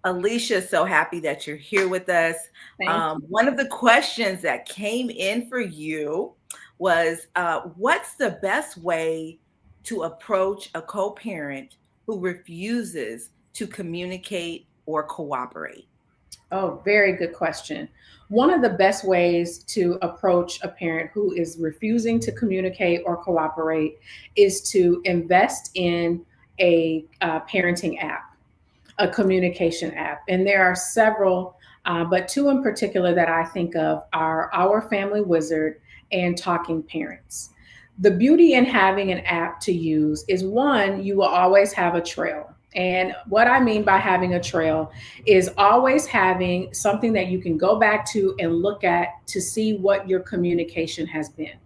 Alysha, so happy that you're here with us. Thank you. One of the questions that came in for you was what's the best way to approach a co parent who refuses to communicate or cooperate? Oh, very good question. One of the best ways to approach a parent who is refusing to communicate or cooperate is to invest in a parenting app, a communication app. And there are several, but two in particular that I think of are Our Family Wizard and Talking Parents. The beauty in having an app to use is one, you will always have a trail. And what I mean by having a trail is always having something that you can go back to and look at to see what your communication has been.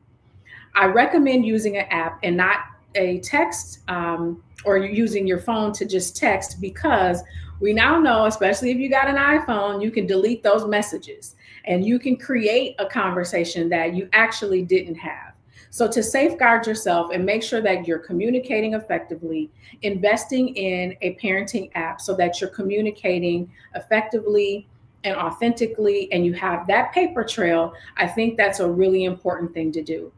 I recommend using an app and not a text or using your phone to just text because we now know, especially if you got an iPhone, you can delete those messages and you can create a conversation that you actually didn't have. So, to safeguard yourself and make sure that you're communicating effectively, investing in a parenting app so that you're communicating effectively and authentically and you have that paper trail, I think that's a really important thing to do.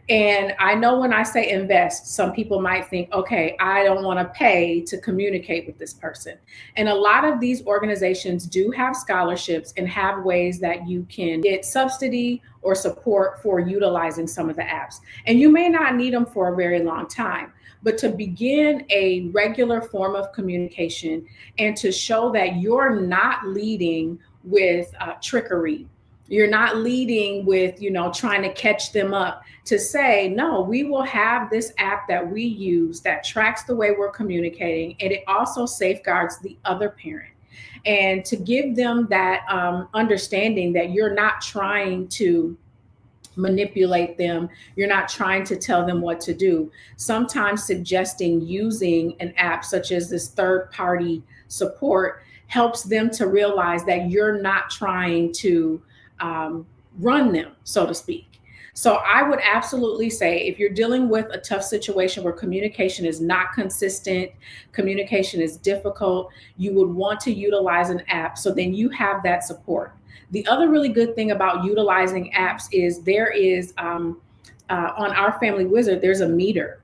And I know when I say invest, some people might think, okay, I don't want to pay to communicate with this person. And a lot of these organizations do have scholarships and have ways that you can get subsidy or support for utilizing some of the apps. And you may not need them for a very long time. But to begin a regular form of communication and to show that you're not leading with trickery, you're not leading with, trying to catch them up, to say, no, we will have this app that we use that tracks the way we're communicating. And it also safeguards the other parent. And to give them that understanding that you're not trying to manipulate them, you're not trying to tell them what to do. Sometimes suggesting using an app such as this third party support helps them to realize that you're not trying to run them, so to speak. So I would absolutely say if you're dealing with a tough situation where communication is not consistent, communication is difficult, you would want to utilize an app so then you have that support. The other really good thing about utilizing apps is there is on Our Family Wizard, there's a meter.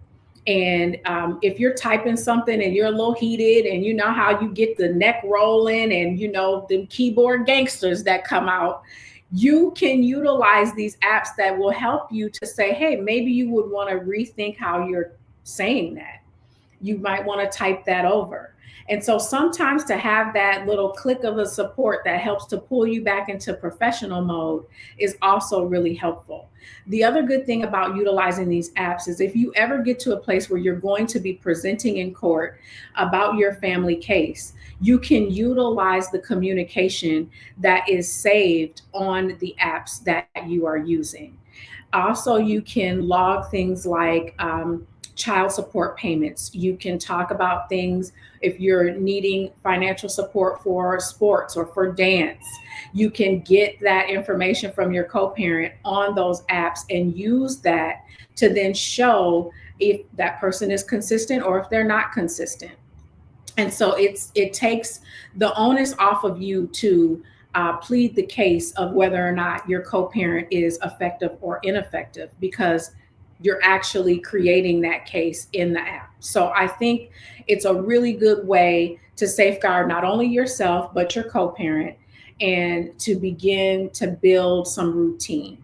And if you're typing something and you're a little heated and you know how you get the neck rolling and the keyboard gangsters that come out, you can utilize these apps that will help you to say, hey, maybe you would want to rethink how you're saying that. You might want to type that over. And so sometimes to have that little click of a support that helps to pull you back into professional mode is also really helpful. The other good thing about utilizing these apps is if you ever get to a place where you're going to be presenting in court about your family case, you can utilize the communication that is saved on the apps that you are using. Also, you can log things like child support payments. You can talk about things if you're needing financial support for sports or for dance. You can get that information from your co parent on those apps and use that to then show if that person is consistent or if they're not consistent. And so it takes the onus off of you to plead the case of whether or not your co-parent is effective or ineffective because you're actually creating that case in the app. So I think it's a really good way to safeguard not only yourself but your co-parent and to begin to build some routine.